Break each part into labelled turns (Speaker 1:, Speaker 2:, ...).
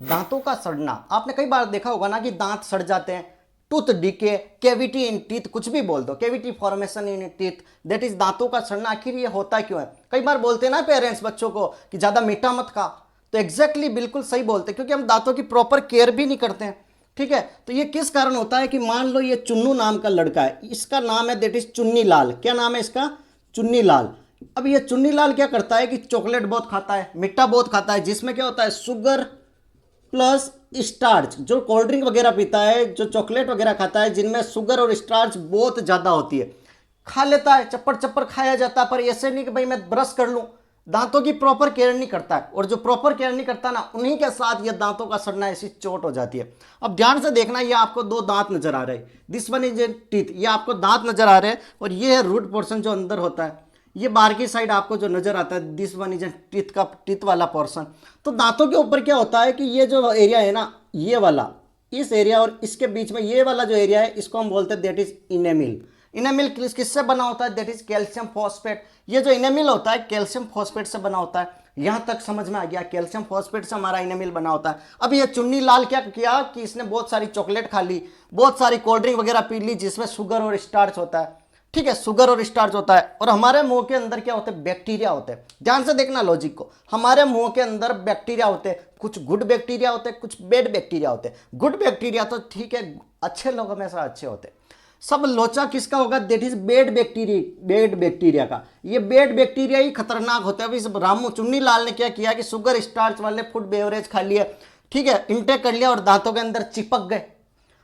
Speaker 1: दांतों का सड़ना, आपने कई बार देखा होगा ना कि दांत सड़ जाते हैं, tooth decay, cavity in teeth, कुछ भी बोल दो, cavity formation in teeth, that is दांतों का सड़ना। आखिर ये होता क्यों है? कई बार बोलते हैं ना पेरेंट्स बच्चों को कि ज्यादा मीठा मत खा, तो एग्जैक्टली बिल्कुल सही बोलते हैं, क्योंकि हम दांतों की प्रॉपर केयर भी नहीं करते हैं। ठीक है, तो ये किस कारण होता है कि मान लो ये चुन्नू नाम का लड़का है, इसका नाम है दैट इज चुन्नी लाल। क्या नाम है इसका? चुन्नी लाल। अब ये चुन्नी लाल क्या करता है कि चॉकलेट बहुत खाता है, मीठा बहुत खाता है, जिसमें क्या होता है शुगर प्लस स्टार्च। जो कोल्ड ड्रिंक वगैरह पीता है, जो चॉकलेट वगैरह खाता है, जिनमें शुगर और स्टार्च बहुत ज़्यादा होती है, खा लेता है, चप्पड़ चप्पड़ खाया जाता है, पर ऐसे नहीं कि भाई मैं ब्रश कर लूँ। दांतों की प्रॉपर केयर नहीं करता है, और जो प्रॉपर केयर नहीं करता ना, उन्हीं के साथ ये दांतों का सड़ना ऐसी चोट हो जाती है। अब ध्यान से देखना, ये आपको दो दांत नजर आ रहे हैं, this one is a teeth, ये आपको दांत नजर आ रहे हैं, और ये है रूट पोर्शन जो अंदर होता है। ये बाहर की साइड आपको जो नजर आता है, दिस वन इज टीथ का टीथ वाला पोर्शन। तो दांतों के ऊपर क्या होता है कि ये जो एरिया है ना, ये वाला, इस एरिया और इसके बीच में ये वाला जो एरिया है, इसको हम बोलते हैं दैट इज इनेमिल। इनेमिल किससे बना होता है? That is calcium phosphate. ये जो इनेमिल होता है कैल्शियम फॉस्फेट से बना होता है। यहां तक समझ में आ गया, कैल्शियम फॉस्फेट से हमारा इनेमिल बना होता है। अब ये चुन्नी लाल क्या किया कि इसने बहुत सारी चॉकलेट खा ली, बहुत सारी कोल्ड ड्रिंक वगैरह पी ली, जिसमें शुगर और स्टार्च होता है। ठीक है, शुगर और स्टार्च होता है, और हमारे मुंह के अंदर क्या होते हैं? बैक्टीरिया होते हैं। ध्यान से देखना लॉजिक को, हमारे मुंह के अंदर बैक्टीरिया होते हैं, कुछ गुड बैक्टीरिया होते हैं, कुछ बैड बैक्टीरिया होते हैं। गुड बैक्टीरिया तो ठीक है, अच्छे लोग हमेशा अच्छे होते हैं। सब लोचा किसका होगा? That is bad bacteria, bad bacteria का। ये बैड बैक्टीरिया ही खतरनाक होते हैं। अभी इस रामू चुन्नी लाल ने क्या किया कि शुगर स्टार्च वाले फूड बेवरेज खा लिए, ठीक है, इंटेक कर लिया, और दांतों के अंदर चिपक गए।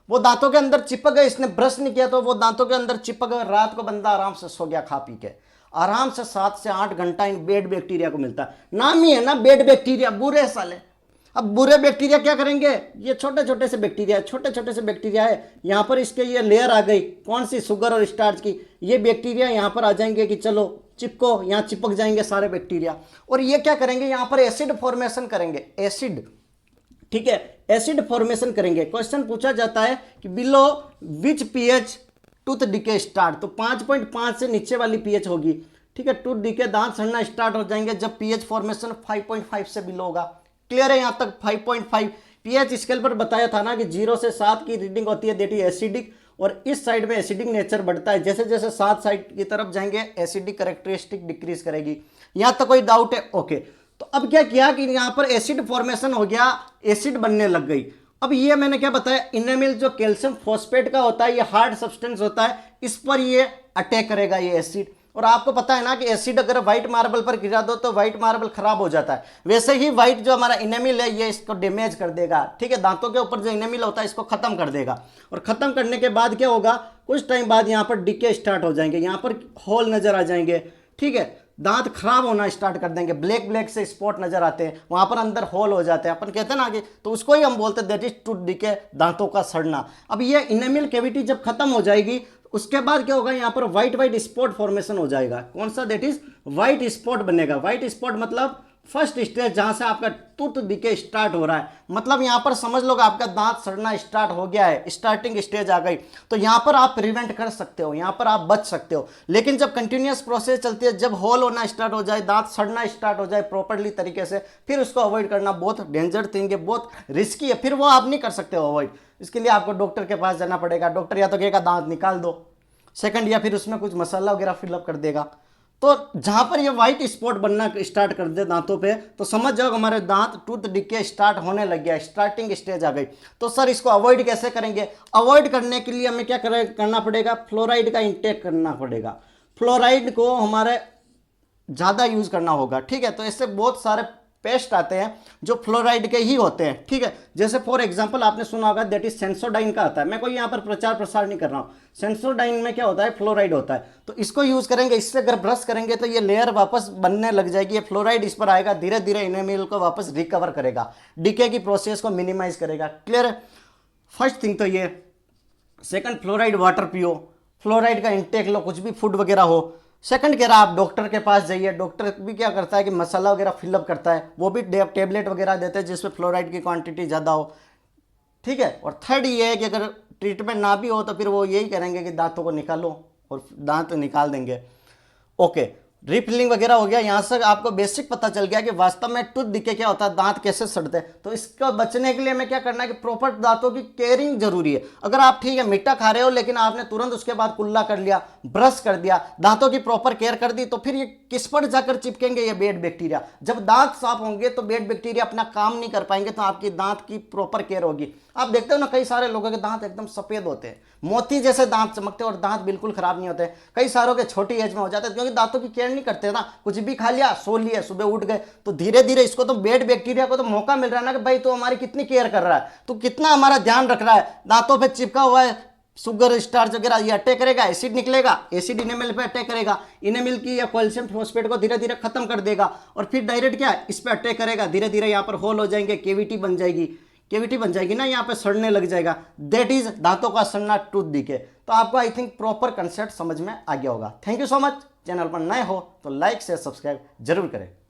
Speaker 1: वो दांतों के अंदर चिपक गए, इसने ब्रश नहीं किया तो वो दांतों के अंदर चिपक गए। रात को बंदा आराम से सो गया खा पी के, आराम से 7 से 8 घंटा इन बेड बैक्टीरिया को मिलता है। नाम ही है ना बेड बैक्टीरिया, बुरे साले। अब बुरे बैक्टीरिया क्या करेंगे? ये छोटे छोटे से बैक्टीरिया, छोटे छोटे से बैक्टीरिया है, यहाँ पर इसके ये लेयर आ गई, कौन सी? शुगर और स्टार्च की। ये बैक्टीरिया यहाँ पर आ जाएंगे कि चलो चिपको, यहाँ चिपक जाएंगे सारे बैक्टीरिया, और ये क्या करेंगे? यहाँ पर एसिड फॉर्मेशन करेंगे, एसिड। ठीक है, एसिड फॉर्मेशन करेंगे। क्वेश्चन पूछा जाता है कि below which pH tooth decay start, तो 5.5 से नीचे वाली पीएच होगी। ठीक है, टूथ डीके दांत सड़ना स्टार्ट हो जाएंगे जब पीएच फॉर्मेशन 5.5 से बिलो होगा। क्लियर है यहां तक? 5.5 पीएच स्केल पर बताया था ना कि 0 से 7 की रीडिंग होती है दैट इज एसिडिक, और इस साइड में एसिडिक नेचर बढ़ता है। जैसे जैसे 7 साइड की तरफ जाएंगे एसिडिक कैरेक्टरिस्टिक डिक्रीज करेगी। यहां तक कोई डाउट है? ओके। तो अब क्या किया कि यहां पर एसिड फॉर्मेशन हो गया, एसिड बनने लग गई। अब ये मैंने क्या बताया, इनेमिल जो कैल्शियम फॉस्फेट का होता है, ये हार्ड सब्सटेंस होता है, इस पर ये अटैक करेगा ये एसिड। और आपको पता है ना कि एसिड अगर व्हाइट मार्बल पर गिरा दो तो व्हाइट मार्बल खराब हो जाता है, वैसे ही व्हाइट जो हमारा इनेमिल है ये इसको डैमेज कर देगा। ठीक है, दांतों के ऊपर जो इनेमिल होता है इसको खत्म कर देगा, और खत्म करने के बाद क्या होगा, कुछ टाइम बाद यहाँ पर डिके स्टार्ट हो जाएंगे, यहाँ पर होल नजर आ जाएंगे। ठीक है, दांत खराब होना स्टार्ट कर देंगे, ब्लैक ब्लैक से स्पॉट नजर आते हैं, वहां पर अंदर होल हो जाते हैं, अपन कहते हैं ना कि, तो उसको ही हम बोलते हैं दैट इज टूथ डीके, दांतों का सड़ना। अब ये इनेमिल कैविटी जब खत्म हो जाएगी, उसके बाद क्या होगा, यहाँ पर व्हाइट व्हाइट स्पॉट फॉर्मेशन हो जाएगा। कौन सा? दैट इज व्हाइट स्पॉट बनेगा। व्हाइट स्पॉट मतलब फर्स्ट स्टेज जहां से आपका टूथ डीके स्टार्ट हो रहा है, मतलब यहां पर समझ लो आपका दांत सड़ना स्टार्ट हो गया है, स्टार्टिंग स्टेज आ गई। तो यहां पर आप प्रिवेंट कर सकते हो, यहां पर आप बच सकते हो। लेकिन जब कंटिन्यूअस प्रोसेस चलती है, जब होल होना स्टार्ट हो जाए, दांत सड़ना स्टार्ट हो जाए प्रॉपरली तरीके से, फिर उसको अवॉइड करना बहुत डेंजर थिंग है, बहुत रिस्की है, फिर वो आप नहीं कर सकते हो अवॉइड। इसके लिए आपको डॉक्टर के पास जाना पड़ेगा। डॉक्टर या तो कहेगा दांत निकाल दो, सेकंड, या फिर उसमें कुछ मसाला वगैरह फिलअप कर देगा। तो जहां पर ये व्हाइट स्पॉट बनना स्टार्ट कर दे दांतों पे, तो समझ जाओ हमारे दांत टूथ डीके स्टार्ट होने लग गया, स्टार्टिंग स्टेज आ गई। तो सर इसको अवॉइड कैसे करेंगे? अवॉइड करने के लिए हमें क्या करना पड़ेगा? फ्लोराइड का इंटेक करना पड़ेगा। फ्लोराइड को हमारे ज़्यादा यूज करना होगा। ठीक है, तो इससे बहुत सारे पेस्ट आते हैं जो फ्लोराइड के ही होते हैं। ठीक है, जैसे फॉर एग्जांपल आपने सुना होगा दैट इज सेंसोडाइन का आता है। मैं कोई यहाँ पर प्रचार प्रसार नहीं कर रहा हूँ। सेंसोडाइन में क्या होता है? फ्लोराइड होता है। तो इसको यूज करेंगे, इससे अगर ब्रश करेंगे तो ये लेयर वापस बनने लग जाएगी, ये फ्लोराइड इस पर आएगा, धीरे धीरे इनेमिल को वापस रिकवर करेगा, डीके की प्रोसेस को मिनिमाइज करेगा। क्लियर है? फर्स्ट थिंग तो ये। सेकंड, फ्लोराइड वाटर पियो, फ्लोराइड का इंटेक लो, कुछ भी फूड वगैरह हो। सेकंड कह रहा आप डॉक्टर के पास जाइए। डॉक्टर भी क्या करता है कि मसाला वगैरह फिलअप करता है, वो भी टेबलेट वगैरह देते हैं जिसमें फ्लोराइड की क्वांटिटी ज़्यादा हो। ठीक है, और थर्ड ये है कि अगर ट्रीटमेंट ना भी हो तो फिर वो यही करेंगे कि दांतों को निकालो, और दांत निकाल देंगे। ओके, रिफिलिंग वगैरह हो गया, यहाँ से आपको बेसिक पता चल गया कि वास्तव में टूथ डिके क्या होता है, दांत कैसे सड़ते हैं। तो इसको बचने के लिए हमें क्या करना है कि प्रॉपर दांतों की केयरिंग जरूरी है। अगर आप ठीक है मीठा खा रहे हो लेकिन आपने तुरंत उसके बाद कुल्ला कर लिया, ब्रश कर दिया, दांतों की प्रॉपर केयर कर दी, तो फिर ये किस पर जाकर चिपकेंगे ये बेड बैक्टीरिया। जब दांत साफ होंगे तो बेड बैक्टीरिया अपना काम नहीं कर पाएंगे, तो आपकी दांत की प्रॉपर केयर होगी। आप देखते हो ना कई सारे लोगों के दांत एकदम सफेद होते हैं, मोती जैसे दांत चमकते हैं और दांत बिल्कुल खराब नहीं होते। कई सारों के छोटी एज में हो जाते हैं क्योंकि दांतों की केयर नहीं करते ना, कुछ भी खा लिया, सो लिया, सुबह उठ गए। तो धीरे धीरे इसको तो बेड बैक्टीरिया को तो मौका मिल रहा है ना कि भाई तो हमारी कितनी केयर कर रहा है, तो कितना हमारा ध्यान रख रहा है। दांतों पे चिपका हुआ है शुगर स्टार्च वगैरह, ये अटैक करेगा, एसिड निकलेगा, एसिड इनेमल पे अटैक करेगा, इनेमल की या कैल्शियम फॉस्फेट को धीरे धीरे खत्म कर देगा, और फिर डायरेक्ट क्या इस पे अटैक करेगा, धीरे धीरे यहाँ पर होल हो जाएंगे, केविटी बन जाएगी, केविटी बन जाएगी ना, यहाँ पे सड़ने लग जाएगा। दैट इज दांतों का सड़ना, टूथ डिके। तो आपको आई थिंक प्रॉपर कंसेप्ट समझ में आ गया होगा। Thank you so much. Channel पर नए हो तो लाइक शेयर सब्सक्राइब जरूर करें।